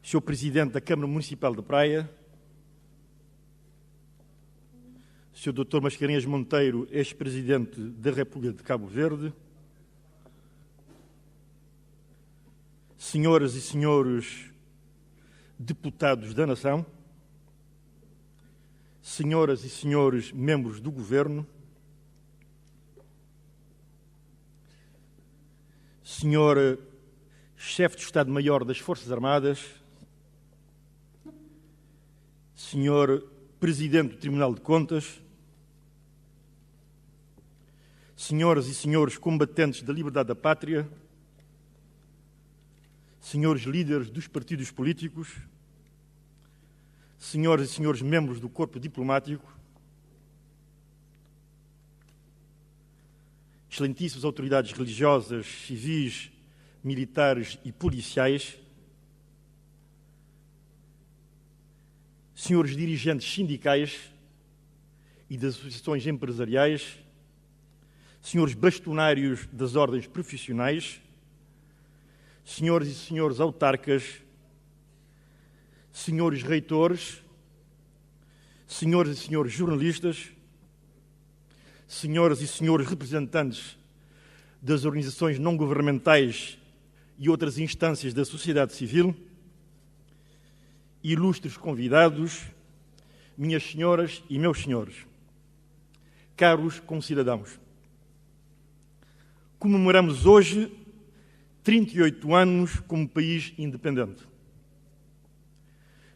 Sr. Presidente da Câmara Municipal de Praia, Sr. Dr. Mascarenhas Monteiro, ex-presidente da República de Cabo Verde, senhoras e senhores deputados da Nação, senhoras e senhores membros do Governo, Senhor Chefe de Estado-Maior das Forças Armadas, Senhor Presidente do Tribunal de Contas, senhoras e senhores combatentes da liberdade da pátria, senhores líderes dos partidos políticos, senhoras e senhores membros do corpo diplomático, excelentíssimas autoridades religiosas, civis, militares e policiais, senhores dirigentes sindicais e das associações empresariais, senhores bastonários das ordens profissionais, senhores e senhores autarcas, senhores reitores, senhoras e senhores jornalistas, senhoras e senhores representantes das organizações não-governamentais e outras instâncias da sociedade civil, ilustres convidados, minhas senhoras e meus senhores, caros concidadãos, comemoramos hoje 38 anos como país independente.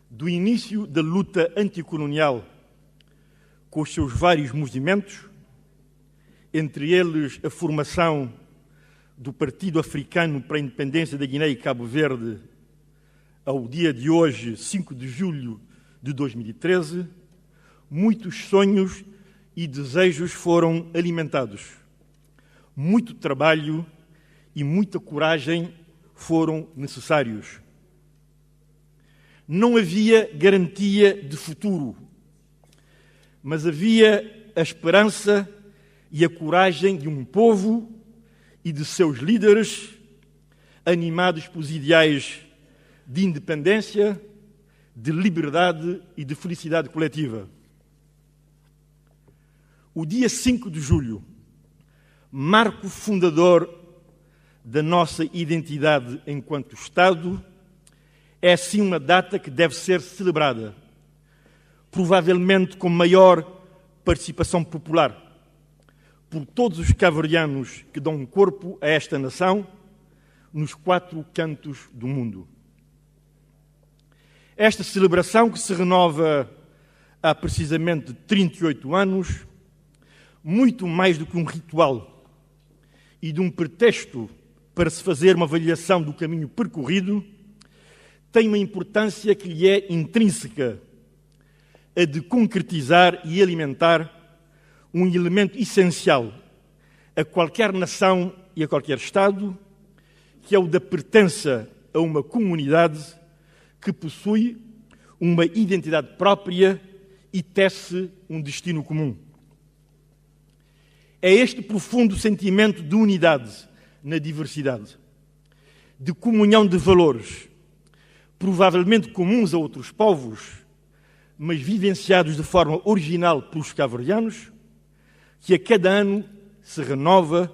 Do início da luta anticolonial, com os seus vários movimentos, entre eles a formação do Partido Africano para a Independência da Guiné e Cabo Verde, ao dia de hoje, 5 de julho de 2013, muitos sonhos e desejos foram alimentados. Muito trabalho e muita coragem foram necessários. Não havia garantia de futuro, mas havia a esperança e a coragem de um povo e de seus líderes, animados pelos ideais de independência, de liberdade e de felicidade coletiva. O dia 5 de julho, marco fundador da nossa identidade enquanto Estado, é assim uma data que deve ser celebrada, provavelmente com maior participação popular, por todos os cabo-verdianos que dão corpo a esta nação nos 4 cantos do mundo. Esta celebração, que se renova há precisamente 38 anos, muito mais do que um ritual e de um pretexto para se fazer uma avaliação do caminho percorrido, tem uma importância que lhe é intrínseca, a de concretizar e alimentar um elemento essencial a qualquer nação e a qualquer Estado, que é o da pertença a uma comunidade que possui uma identidade própria e tece um destino comum. É este profundo sentimento de unidade na diversidade, de comunhão de valores, provavelmente comuns a outros povos, mas vivenciados de forma original pelos cabo-verdianos, que a cada ano se renova,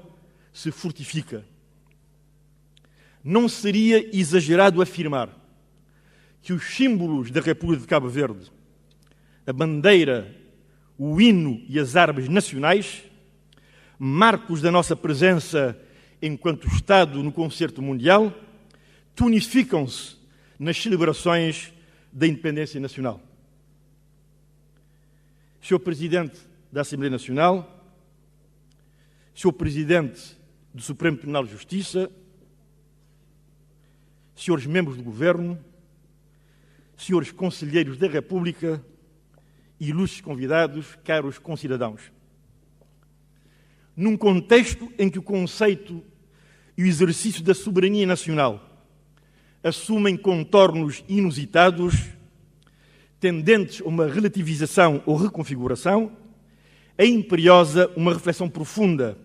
se fortifica. Não seria exagerado afirmar que os símbolos da República de Cabo Verde, a bandeira, o hino e as armas nacionais, marcos da nossa presença enquanto Estado no concerto mundial, tonificam-se nas celebrações da independência nacional. Sr. Presidente da Assembleia Nacional, Sr. Presidente do Supremo Tribunal de Justiça, Senhores Membros do Governo, Senhores Conselheiros da República, ilustres convidados, caros concidadãos. Num contexto em que o conceito e o exercício da soberania nacional assumem contornos inusitados, tendentes a uma relativização ou reconfiguração, é imperiosa uma reflexão profunda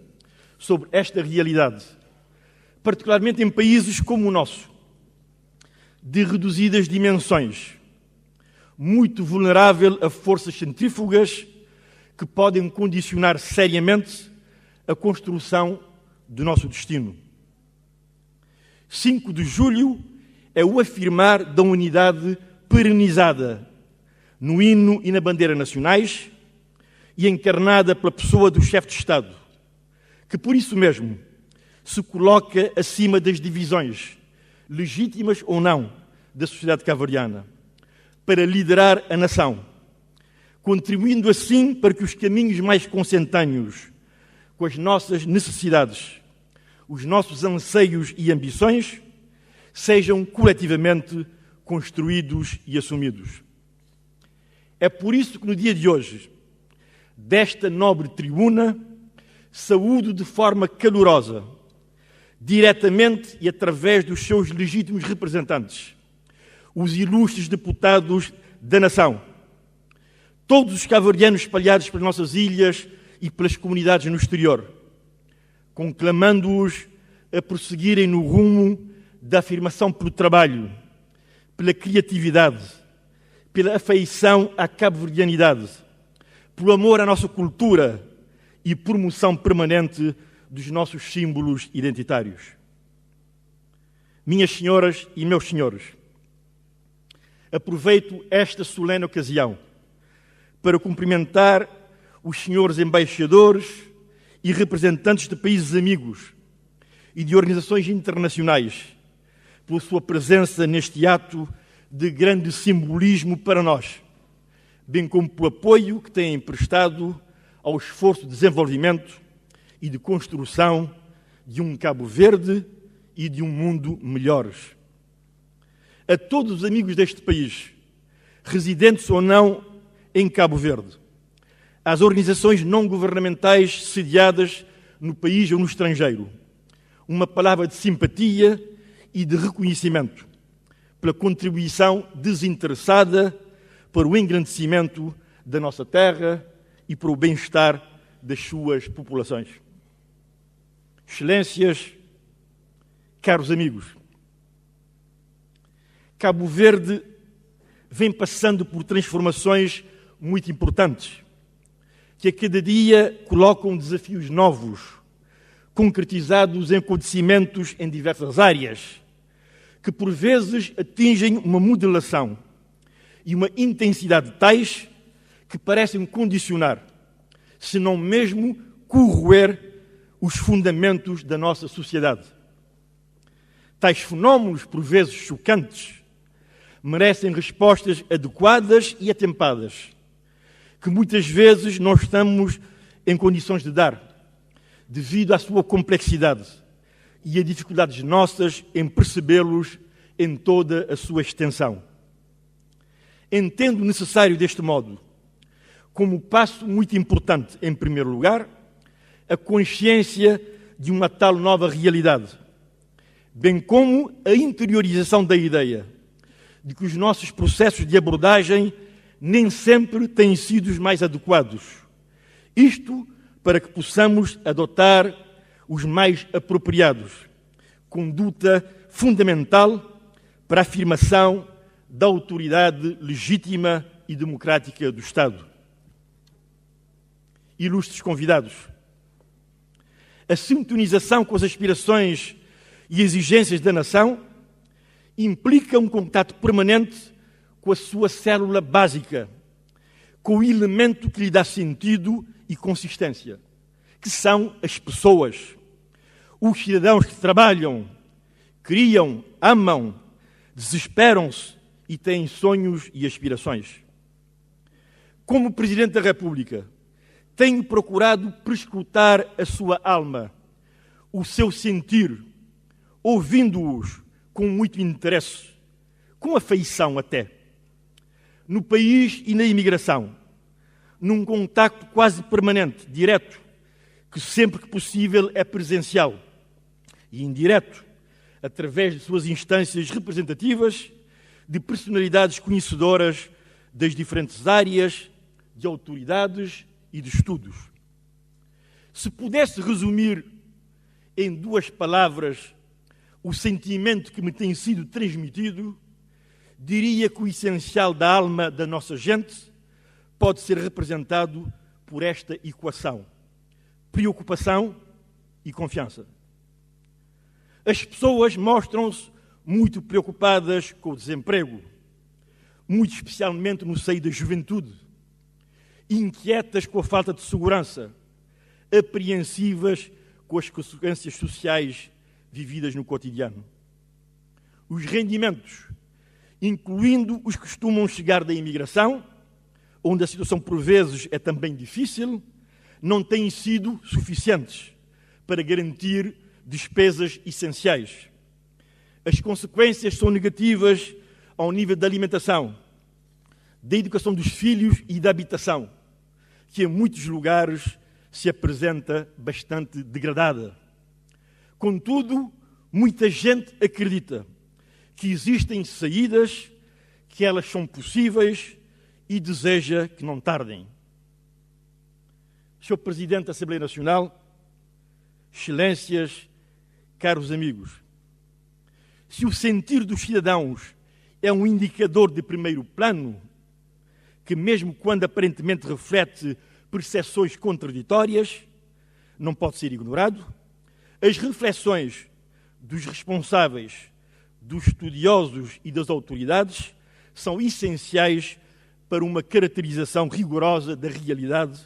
sobre esta realidade, particularmente em países como o nosso, de reduzidas dimensões, muito vulnerável a forças centrífugas que podem condicionar seriamente a construção do nosso destino. 5 de julho é o afirmar da unidade perenizada no hino e na bandeira nacionais e encarnada pela pessoa do chefe de Estado, que por isso mesmo se coloca acima das divisões, legítimas ou não, da sociedade cabo-verdiana, para liderar a nação, contribuindo assim para que os caminhos mais consentâneos com as nossas necessidades, os nossos anseios e ambições, sejam coletivamente construídos e assumidos. É por isso que no dia de hoje, desta nobre tribuna, saúdo de forma calorosa, diretamente e através dos seus legítimos representantes, os ilustres deputados da nação, todos os cabo-verdianos espalhados pelas nossas ilhas e pelas comunidades no exterior, conclamando-os a prosseguirem no rumo da afirmação pelo trabalho, pela criatividade, pela afeição à cabo-verdianidade, pelo amor à nossa cultura e promoção permanente dos nossos símbolos identitários. Minhas senhoras e meus senhores, aproveito esta solene ocasião para cumprimentar os senhores embaixadores e representantes de países amigos e de organizações internacionais pela sua presença neste ato de grande simbolismo para nós, bem como pelo apoio que têm prestado ao esforço de desenvolvimento e de construção de um Cabo Verde e de um mundo melhores. A todos os amigos deste país, residentes ou não em Cabo Verde, às organizações não governamentais sediadas no país ou no estrangeiro, uma palavra de simpatia e de reconhecimento pela contribuição desinteressada para o engrandecimento da nossa terra e para o bem-estar das suas populações. Excelências, caros amigos, Cabo Verde vem passando por transformações muito importantes, que a cada dia colocam desafios novos, concretizados em acontecimentos em diversas áreas, que por vezes atingem uma modelação e uma intensidade tais que parecem condicionar, se não mesmo corroer, os fundamentos da nossa sociedade. Tais fenómenos, por vezes chocantes, merecem respostas adequadas e atempadas, que muitas vezes não estamos em condições de dar, devido à sua complexidade e a dificuldades nossas em percebê-los em toda a sua extensão. Entendo necessário deste modo, como passo muito importante, em primeiro lugar, a consciência de uma tal nova realidade, bem como a interiorização da ideia de que os nossos processos de abordagem nem sempre têm sido os mais adequados. Isto para que possamos adotar os mais apropriados, conduta fundamental para a afirmação da autoridade legítima e democrática do Estado. Ilustres convidados, a sintonização com as aspirações e exigências da nação implica um contato permanente com a sua célula básica, com o elemento que lhe dá sentido e consistência, que são as pessoas, os cidadãos que trabalham, criam, amam, desesperam-se e têm sonhos e aspirações. Como Presidente da República, tenho procurado prescrutar a sua alma, o seu sentir, ouvindo-os com muito interesse, com afeição até, no país e na imigração, num contacto quase permanente, direto, que sempre que possível é presencial, e indireto, através de suas instâncias representativas, de personalidades conhecedoras das diferentes áreas, de autoridades e de estudos. Se pudesse resumir em 2 palavras o sentimento que me tem sido transmitido, diria que o essencial da alma da nossa gente pode ser representado por esta equação: preocupação e confiança. As pessoas mostram-se muito preocupadas com o desemprego, muito especialmente no seio da juventude, inquietas com a falta de segurança, apreensivas com as consequências sociais vividas no cotidiano. Os rendimentos, incluindo os que costumam chegar da imigração, onde a situação por vezes é também difícil, não têm sido suficientes para garantir despesas essenciais. As consequências são negativas ao nível da alimentação, da educação dos filhos e da habitação, que em muitos lugares se apresenta bastante degradada. Contudo, muita gente acredita que existem saídas, que elas são possíveis e deseja que não tardem. Sr. Presidente da Assembleia Nacional, Excelências, caros amigos, se o sentir dos cidadãos é um indicador de primeiro plano, que mesmo quando aparentemente reflete percepções contraditórias, não pode ser ignorado, as reflexões dos responsáveis, dos estudiosos e das autoridades são essenciais para uma caracterização rigorosa da realidade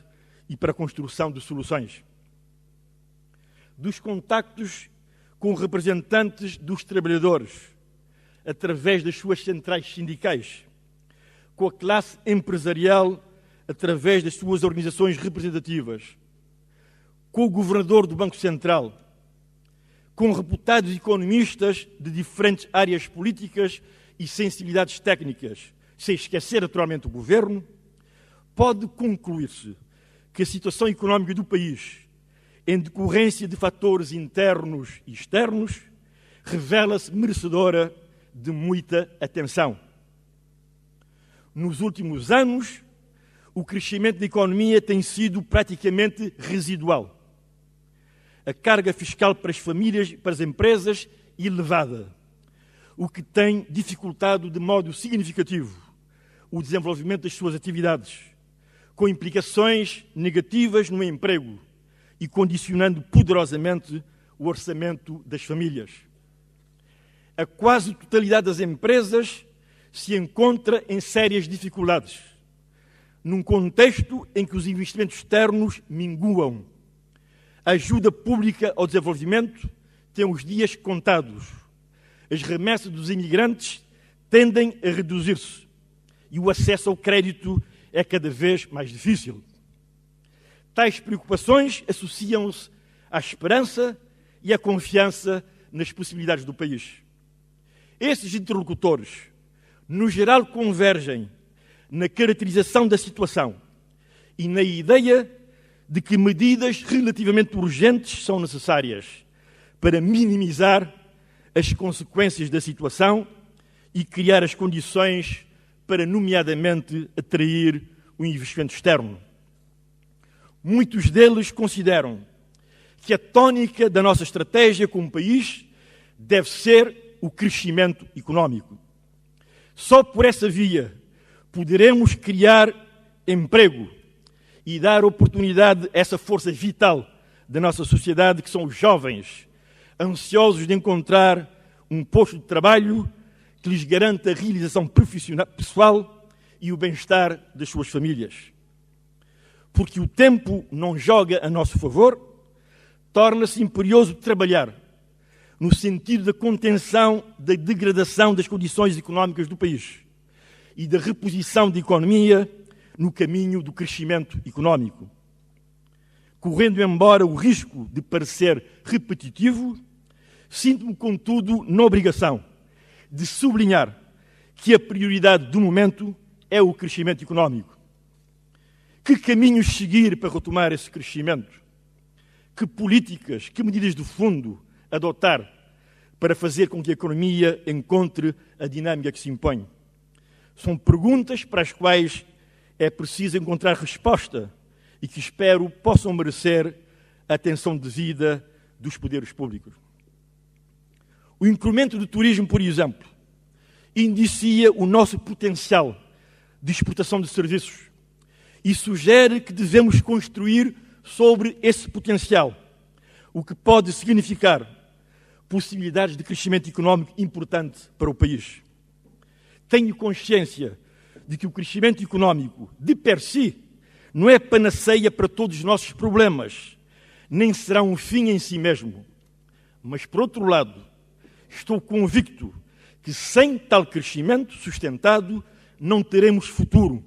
e para a construção de soluções. Dos contactos com representantes dos trabalhadores, através das suas centrais sindicais, com a classe empresarial, através das suas organizações representativas, com o governador do Banco Central, com reputados economistas de diferentes áreas políticas e sensibilidades técnicas, sem esquecer naturalmente o governo, pode concluir-se que a situação económica do país, em decorrência de fatores internos e externos, revela-se merecedora de muita atenção. Nos últimos anos, o crescimento da economia tem sido praticamente residual. A carga fiscal para as famílias e para as empresas elevada, o que tem dificultado de modo significativo o desenvolvimento das suas atividades, com implicações negativas no emprego e condicionando poderosamente o orçamento das famílias. A quase totalidade das empresas se encontra em sérias dificuldades, num contexto em que os investimentos externos minguam. A ajuda pública ao desenvolvimento tem os dias contados. As remessas dos imigrantes tendem a reduzir-se e o acesso ao crédito é cada vez mais difícil. Tais preocupações associam-se à esperança e à confiança nas possibilidades do país. Esses interlocutores, no geral, convergem na caracterização da situação e na ideia de que medidas relativamente urgentes são necessárias para minimizar as consequências da situação e criar as condições para, nomeadamente, atrair o investimento externo. Muitos deles consideram que a tónica da nossa estratégia como país deve ser o crescimento económico. Só por essa via poderemos criar emprego e dar oportunidade a essa força vital da nossa sociedade, que são os jovens, ansiosos de encontrar um posto de trabalho que lhes garanta a realização profissional, pessoal e o bem-estar das suas famílias. Porque o tempo não joga a nosso favor, torna-se imperioso trabalhar no sentido da contenção da degradação das condições económicas do país e da reposição da economia no caminho do crescimento económico. Correndo embora o risco de parecer repetitivo, sinto-me, contudo, na obrigação de sublinhar que a prioridade do momento é o crescimento económico. Que caminhos seguir para retomar esse crescimento? Que políticas, que medidas de fundo adotar para fazer com que a economia encontre a dinâmica que se impõe? São perguntas para as quais é preciso encontrar resposta e que espero possam merecer a atenção devida dos poderes públicos. O incremento do turismo, por exemplo, indicia o nosso potencial de exportação de serviços e sugere que devemos construir sobre esse potencial, o que pode significar possibilidades de crescimento económico importante para o país. Tenho consciência de que o crescimento económico, de per si, não é panaceia para todos os nossos problemas, nem será um fim em si mesmo. Mas, por outro lado, estou convicto que sem tal crescimento sustentado não teremos futuro,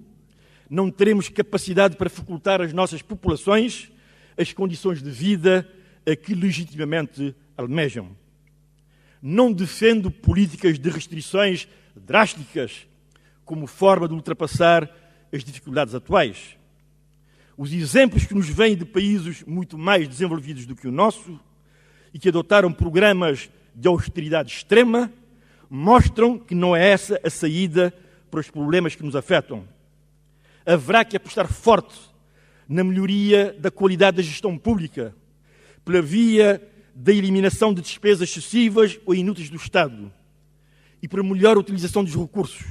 não teremos capacidade para facultar às nossas populações as condições de vida a que legitimamente almejam. Não defendo políticas de restrições drásticas como forma de ultrapassar as dificuldades atuais. Os exemplos que nos vêm de países muito mais desenvolvidos do que o nosso e que adotaram programas de austeridade extrema mostram que não é essa a saída para os problemas que nos afetam. Haverá que apostar forte na melhoria da qualidade da gestão pública, pela via da eliminação de despesas excessivas ou inúteis do Estado e para melhor utilização dos recursos,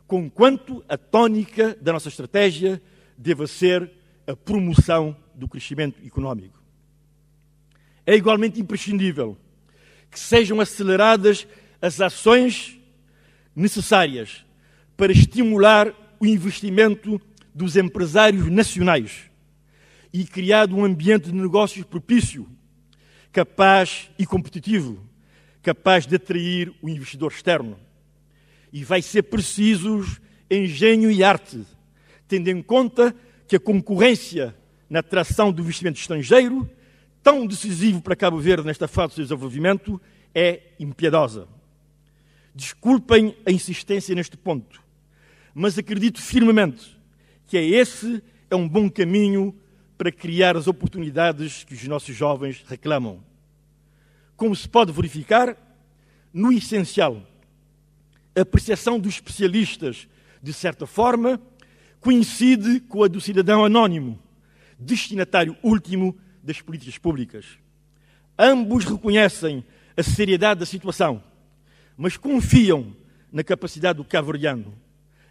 conquanto a tónica da nossa estratégia deva ser a promoção do crescimento económico. É igualmente imprescindível que sejam aceleradas as ações necessárias para estimular o investimento dos empresários nacionais e criado um ambiente de negócios propício, capaz e competitivo, capaz de atrair o investidor externo. E vai ser preciso engenho e arte, tendo em conta que a concorrência na atração do investimento estrangeiro, tão decisivo para Cabo Verde nesta fase de desenvolvimento, é impiedosa. Desculpem a insistência neste ponto, mas acredito firmemente que esse é um bom caminho para criar as oportunidades que os nossos jovens reclamam. Como se pode verificar, no essencial, a apreciação dos especialistas, de certa forma, coincide com a do cidadão anónimo, destinatário último das políticas públicas. Ambos reconhecem a seriedade da situação, mas confiam na capacidade do cabo-verdiano.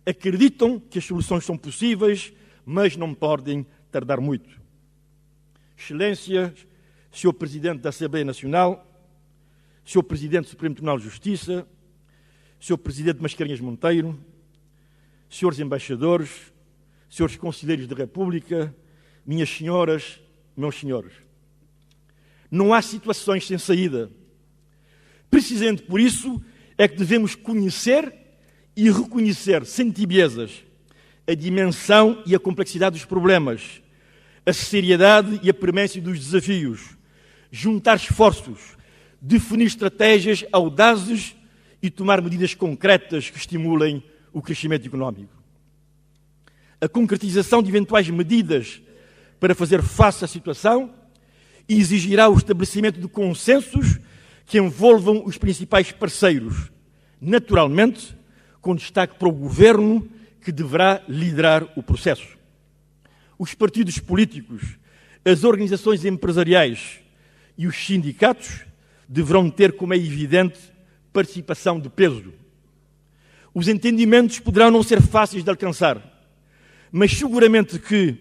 Acreditam que as soluções são possíveis, mas não podem tardar muito. Excelências, Sr. Presidente da Assembleia Nacional, Sr. Presidente do Supremo Tribunal de Justiça, Sr. Presidente Mascarenhas Monteiro, Srs. Embaixadores, Srs. Conselheiros da República, minhas senhoras, meus senhores. Não há situações sem saída. Precisamente por isso é que devemos conhecer e reconhecer, sem tibiezas, a dimensão e a complexidade dos problemas, a seriedade e a premência dos desafios, juntar esforços, definir estratégias audazes e tomar medidas concretas que estimulem o crescimento económico. A concretização de eventuais medidas para fazer face à situação exigirá o estabelecimento de consensos que envolvam os principais parceiros, naturalmente, com destaque para o Governo, que deverá liderar o processo. Os partidos políticos, as organizações empresariais e os sindicatos deverão ter, como é evidente, participação de peso. Os entendimentos poderão não ser fáceis de alcançar, mas seguramente que,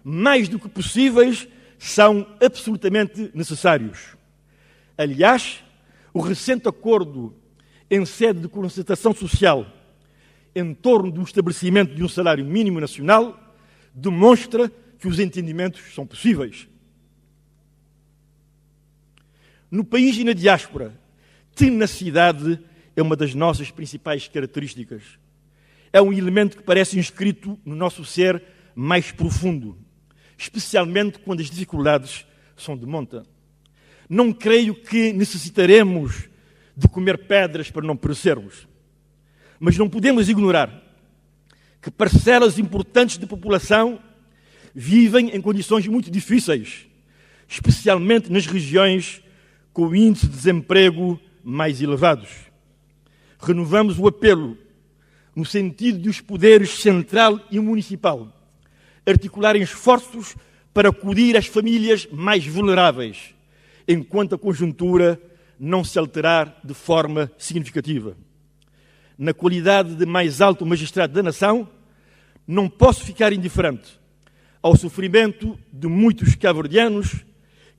mais do que possíveis, são absolutamente necessários. Aliás, o recente acordo em sede de concertação social em torno do estabelecimento de um salário mínimo nacional demonstra que os entendimentos são possíveis. No país e na diáspora, tenacidade é uma das nossas principais características. É um elemento que parece inscrito no nosso ser mais profundo, especialmente quando as dificuldades são de monta. Não creio que necessitaremos de comer pedras para não perecermos, mas não podemos ignorar que parcelas importantes da população vivem em condições muito difíceis, especialmente nas regiões com o índice de desemprego mais elevados. Renovamos o apelo no sentido de os poderes central e municipal articularem esforços para acudir às famílias mais vulneráveis, enquanto a conjuntura não se alterar de forma significativa. na qualidade de mais alto magistrado da nação, não posso ficar indiferente ao sofrimento de muitos cabo-verdianos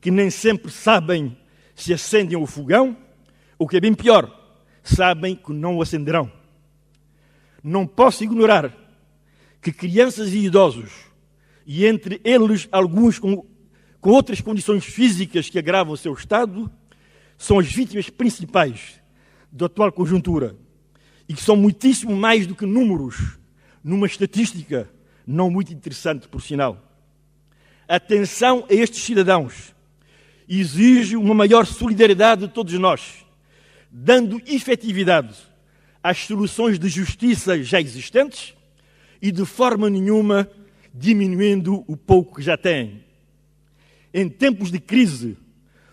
que nem sempre sabem se acendem o fogão, ou que é bem pior, sabem que não o acenderão. Não posso ignorar que crianças e idosos, e entre eles alguns com outras condições físicas que agravam o seu estado, são as vítimas principais da atual conjuntura e que são muitíssimo mais do que números numa estatística não muito interessante, por sinal. A atenção a estes cidadãos exige uma maior solidariedade de todos nós, dando efetividade às soluções de justiça já existentes e de forma nenhuma diminuindo o pouco que já têm. Em tempos de crise,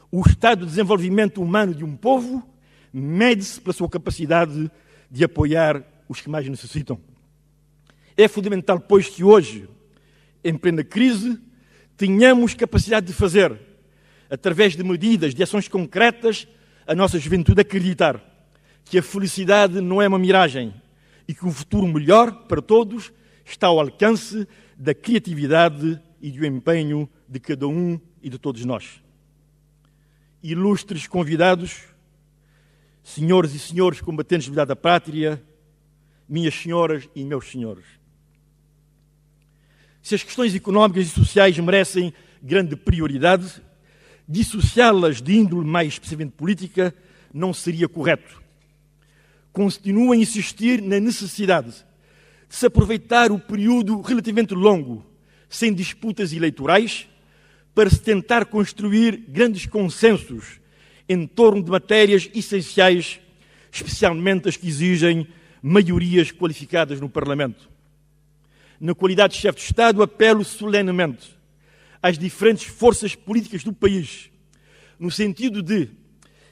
o estado de desenvolvimento humano de um povo mede-se pela sua capacidade de apoiar os que mais necessitam. É fundamental, pois, que hoje, em plena crise, tenhamos capacidade de fazer, através de medidas, de ações concretas, a nossa juventude acreditar que a felicidade não é uma miragem e que o futuro melhor para todos está ao alcance da criatividade e do empenho de cada um e de todos nós. Ilustres convidados, senhores e senhores combatentes de liberdade da pátria, minhas senhoras e meus senhores. Se as questões económicas e sociais merecem grande prioridade, dissociá-las de índole mais especificamente política não seria correto. Continuo a insistir na necessidade de se aproveitar o período relativamente longo, sem disputas eleitorais, para se tentar construir grandes consensos em torno de matérias essenciais, especialmente as que exigem maiorias qualificadas no Parlamento. Na qualidade de chefe de Estado, apelo solenemente às diferentes forças políticas do país, no sentido de,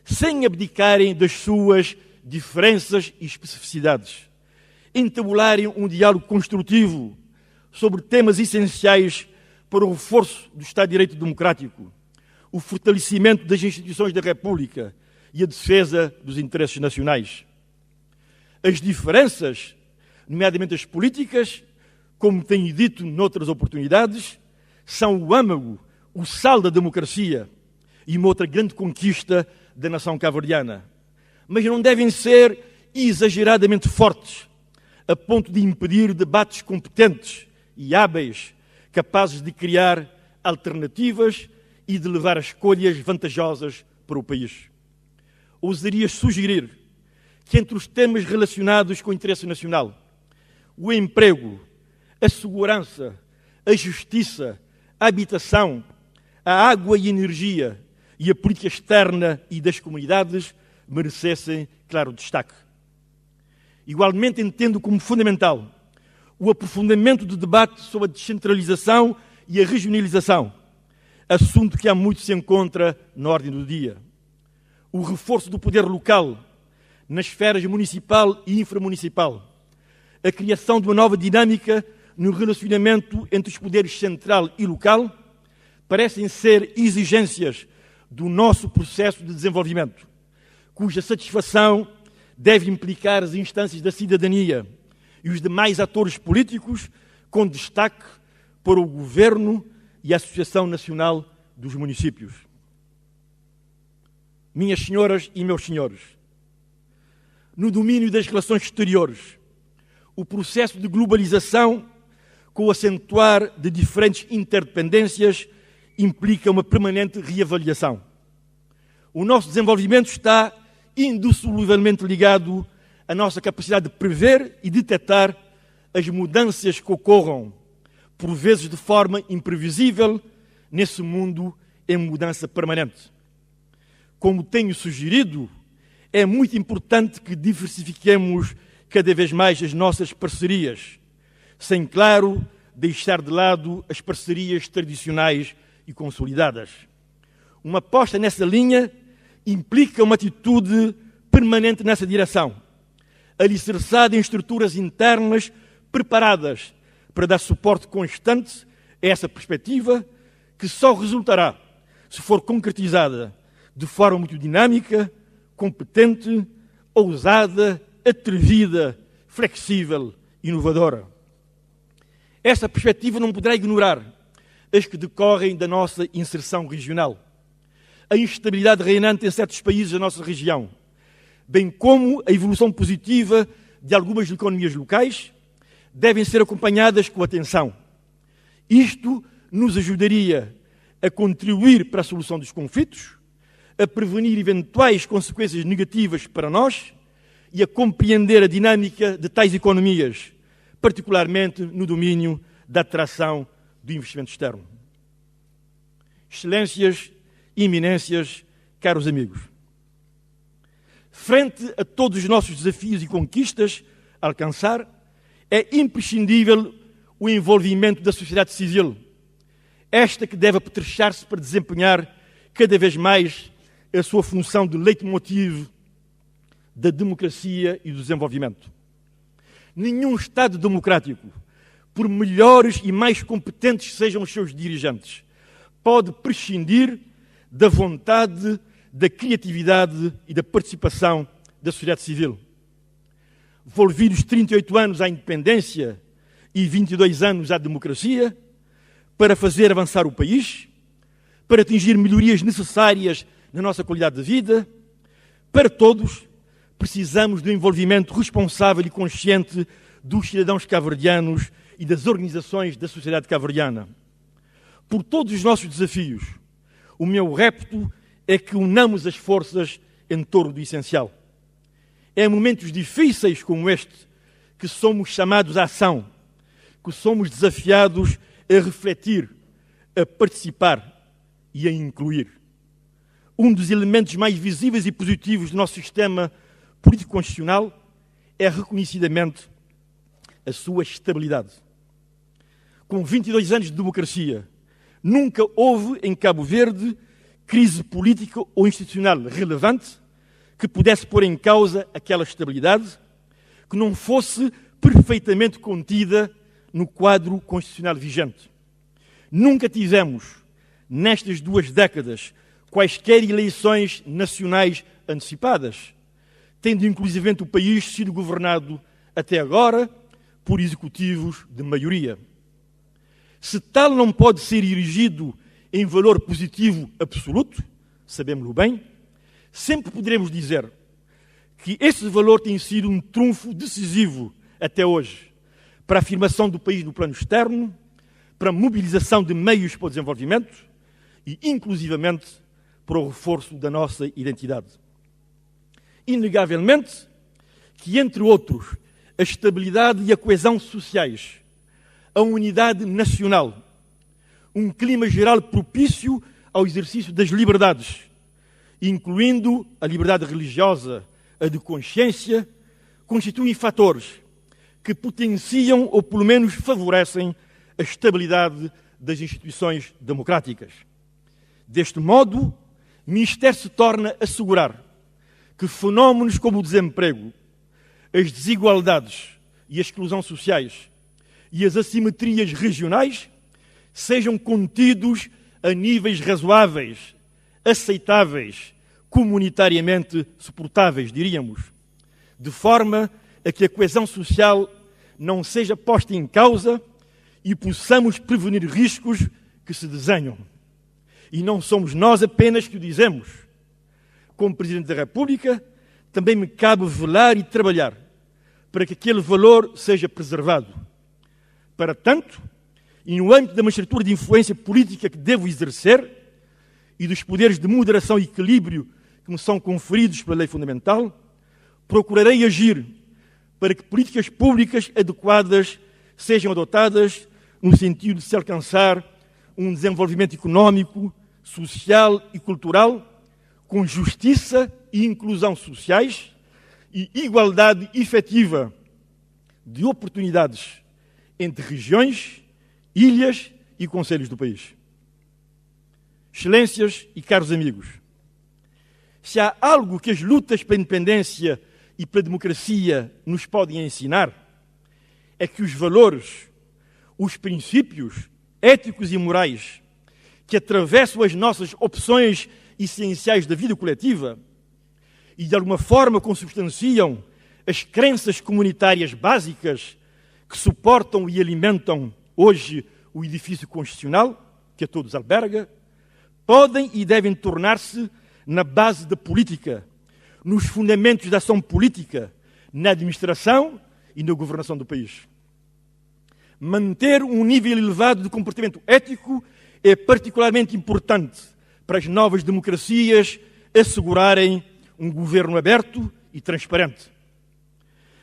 sem abdicarem das suas diferenças e especificidades, entabularem um diálogo construtivo sobre temas essenciais para o reforço do Estado de Direito Democrático, o fortalecimento das instituições da República e a defesa dos interesses nacionais. As diferenças, nomeadamente as políticas, como tenho dito noutras oportunidades, são o âmago, o sal da democracia e uma outra grande conquista da nação cabo-verdiana. Mas não devem ser exageradamente fortes, a ponto de impedir debates competentes e hábeis, capazes de criar alternativas e de levar a escolhas vantajosas para o país. Ousaria sugerir que entre os temas relacionados com o interesse nacional, o emprego, a segurança, a justiça, a habitação, a água e a energia e a política externa e das comunidades merecessem claro destaque. Igualmente entendo como fundamental o aprofundamento do debate sobre a descentralização e a regionalização, assunto que há muito se encontra na ordem do dia. O reforço do poder local nas esferas municipal e inframunicipal, a criação de uma nova dinâmica no relacionamento entre os poderes central e local, parecem ser exigências do nosso processo de desenvolvimento, cuja satisfação deve implicar as instâncias da cidadania e os demais atores políticos, com destaque para o Governo e a Associação Nacional dos Municípios. Minhas senhoras e meus senhores, no domínio das relações exteriores, o processo de globalização, com o acentuar de diferentes interdependências, implica uma permanente reavaliação. O nosso desenvolvimento está indissoluvelmente ligado à nossa capacidade de prever e detectar as mudanças que ocorram, por vezes de forma imprevisível, nesse mundo em mudança permanente. Como tenho sugerido, é muito importante que diversifiquemos cada vez mais as nossas parcerias, sem, claro, deixar de lado as parcerias tradicionais e consolidadas. Uma aposta nessa linha implica uma atitude permanente nessa direção, alicerçada em estruturas internas preparadas para dar suporte constante a essa perspectiva, que só resultará se for concretizada de forma muito dinâmica, competente, ousada atrevida, flexível, inovadora. Essa perspectiva não poderá ignorar as que decorrem da nossa inserção regional, a instabilidade reinante em certos países da nossa região, bem como a evolução positiva de algumas economias locais, devem ser acompanhadas com atenção. Isto nos ajudaria a contribuir para a solução dos conflitos, a prevenir eventuais consequências negativas para nós e a compreender a dinâmica de tais economias, particularmente no domínio da atração do investimento externo. Excelências, eminências, caros amigos, frente a todos os nossos desafios e conquistas a alcançar, é imprescindível o envolvimento da sociedade civil, esta que deve apetrechar-se para desempenhar cada vez mais a sua função de leitmotiv da democracia e do desenvolvimento. Nenhum Estado democrático, por melhores e mais competentes sejam os seus dirigentes, pode prescindir da vontade, da criatividade e da participação da sociedade civil. Volvidos 38 anos à independência e 22 anos à democracia, para fazer avançar o país, para atingir melhorias necessárias na nossa qualidade de vida, para todos, precisamos do envolvimento responsável e consciente dos cidadãos cabo-verdianos e das organizações da sociedade cabo-verdiana. Por todos os nossos desafios, o meu repto é que unamos as forças em torno do essencial. É em momentos difíceis como este que somos chamados à ação, que somos desafiados a refletir, a participar e a incluir. Um dos elementos mais visíveis e positivos do nosso sistema político-constitucional é reconhecidamente a sua estabilidade. Com 22 anos de democracia, nunca houve em Cabo Verde crise política ou institucional relevante que pudesse pôr em causa aquela estabilidade, que não fosse perfeitamente contida no quadro constitucional vigente. Nunca tivemos, nestas 2 décadas, quaisquer eleições nacionais antecipadas, tendo inclusivamente o país sido governado até agora por executivos de maioria. Se tal não pode ser erigido em valor positivo absoluto, sabemos-lo bem, sempre poderemos dizer que esse valor tem sido um trunfo decisivo até hoje para a afirmação do país no plano externo, para a mobilização de meios para o desenvolvimento e, inclusivamente, para o reforço da nossa identidade. Inegavelmente que, entre outros, a estabilidade e a coesão sociais, a unidade nacional, um clima geral propício ao exercício das liberdades, incluindo a liberdade religiosa, a de consciência, constituem fatores que potenciam ou pelo menos favorecem a estabilidade das instituições democráticas. Deste modo, o Ministério se torna a assegurar que fenómenos como o desemprego, as desigualdades e a exclusão sociais e as assimetrias regionais sejam contidos a níveis razoáveis, aceitáveis, comunitariamente suportáveis, diríamos, de forma a que a coesão social não seja posta em causa e possamos prevenir riscos que se desenham. E não somos nós apenas que o dizemos. Como Presidente da República, também me cabe velar e trabalhar para que aquele valor seja preservado. Para tanto, e no âmbito da magistratura de influência política que devo exercer e dos poderes de moderação e equilíbrio que me são conferidos pela lei fundamental, procurarei agir para que políticas públicas adequadas sejam adotadas no sentido de se alcançar um desenvolvimento económico, social e cultural com justiça e inclusão sociais e igualdade efetiva de oportunidades entre regiões, ilhas e concelhos do país. Excelências e caros amigos, se há algo que as lutas pela independência e pela democracia nos podem ensinar, é que os valores, os princípios éticos e morais que atravessam as nossas opções essenciais da vida coletiva e de alguma forma consubstanciam as crenças comunitárias básicas que suportam e alimentam hoje o edifício constitucional, que a todos alberga, podem e devem tornar-se na base da política, nos fundamentos da ação política, na administração e na governação do país. Manter um nível elevado de comportamento ético é particularmente importante para as novas democracias assegurarem um governo aberto e transparente.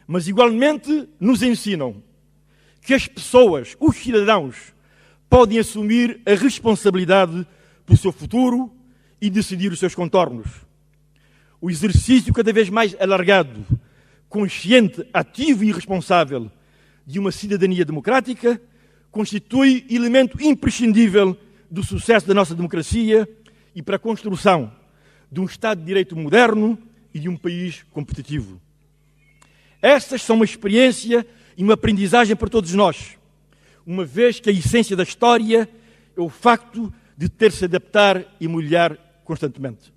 Mas igualmente nos ensinam que as pessoas, os cidadãos, podem assumir a responsabilidade pelo seu futuro e decidir os seus contornos. O exercício cada vez mais alargado, consciente, ativo e responsável de uma cidadania democrática constitui elemento imprescindível do sucesso da nossa democracia e para a construção de um Estado de Direito moderno e de um país competitivo. Estas são uma experiência e uma aprendizagem para todos nós, uma vez que a essência da história é o facto de ter se adaptar e molhar constantemente.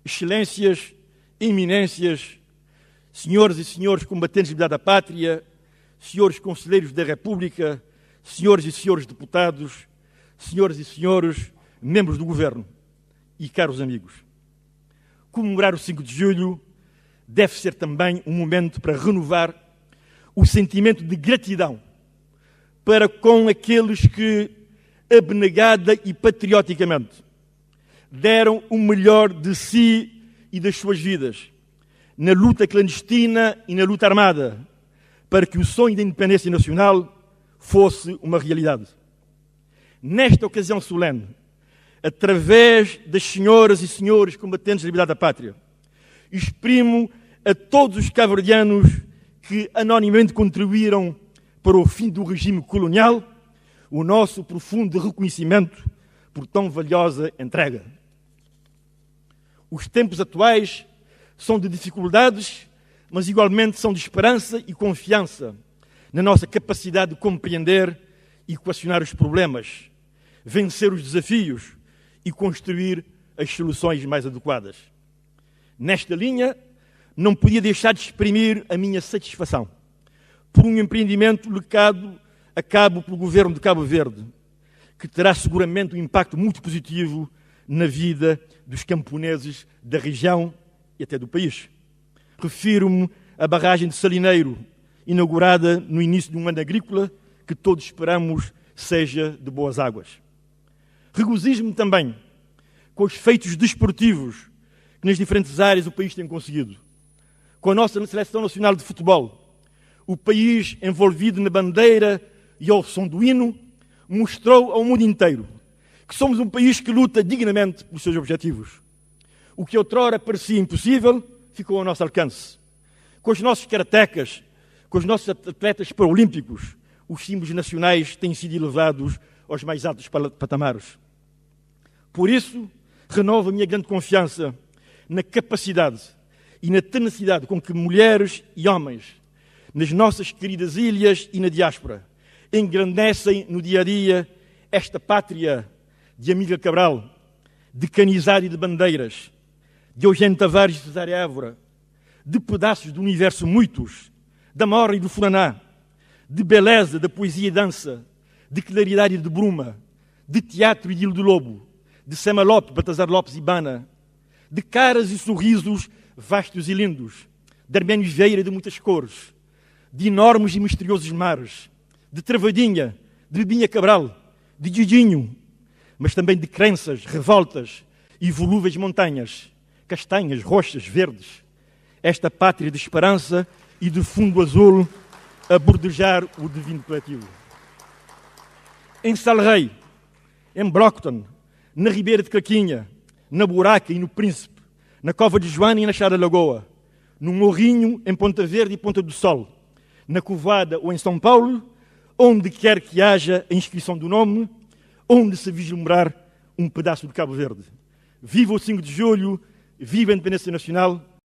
Excelências, eminências, senhores e senhores combatentes de liberdade da pátria, senhores conselheiros da República, senhores e senhores deputados, senhores e senhores membros do governo e caros amigos. Comemorar o 5 de julho deve ser também um momento para renovar o sentimento de gratidão para com aqueles que, abnegada e patrioticamente, deram o melhor de si e das suas vidas na luta clandestina e na luta armada para que o sonho da independência nacional fosse uma realidade. Nesta ocasião solene, através das senhoras e senhores combatentes da liberdade da pátria, exprimo a todos os cabo-verdianos que anonimamente contribuíram para o fim do regime colonial o nosso profundo reconhecimento por tão valiosa entrega. Os tempos atuais são de dificuldades, mas igualmente são de esperança e confiança na nossa capacidade de compreender e equacionar os problemas, vencer os desafios e construir as soluções mais adequadas. Nesta linha, não podia deixar de exprimir a minha satisfação por um empreendimento levado a cabo pelo governo de Cabo Verde, que terá seguramente um impacto muito positivo na vida dos camponeses da região e até do país. Refiro-me à barragem de Salineiro, inaugurada no início de um ano agrícola, que todos esperamos seja de boas águas. Regozijo-me também com os feitos desportivos que nas diferentes áreas o país tem conseguido. Com a nossa Seleção Nacional de Futebol, o país envolvido na bandeira e ao som do hino, mostrou ao mundo inteiro que somos um país que luta dignamente pelos seus objetivos. O que outrora parecia impossível, ficou ao nosso alcance. Com os nossos karatecas, com os nossos atletas paralímpicos, os símbolos nacionais têm sido elevados aos mais altos patamares. Por isso, renovo a minha grande confiança na capacidade e na tenacidade com que mulheres e homens, nas nossas queridas ilhas e na diáspora, engrandecem no dia-a-dia esta pátria de Amílcar Cabral, de Canizade e de Bandeiras, de Eugênio Tavares e Cesária Évora, de pedaços do universo muitos, da Morra e do Furaná, de beleza, da poesia e dança, de claridade e de bruma, de teatro e de Ilho do Lobo, de Sema Lopes, Baltazar Lopes e Bana, de caras e sorrisos vastos e lindos, de Arménios Vieira de muitas cores, de enormes e misteriosos mares, de Travadinha, de Bebinha Cabral, de Didinho, mas também de crenças, revoltas e volúveis montanhas, castanhas, roxas, verdes. Esta pátria de esperança e de fundo azul a bordejar o divino coletivo. Em Salrei, em Brockton, na Ribeira de Caquinha, na Buraca e no Príncipe, na Cova de Joana e na Chá da Lagoa, no Morrinho, em Ponta Verde e Ponta do Sol, na Covada ou em São Paulo, onde quer que haja a inscrição do nome, onde se vislumbrar um pedaço de Cabo Verde. Viva o 5 de julho, viva a independência nacional,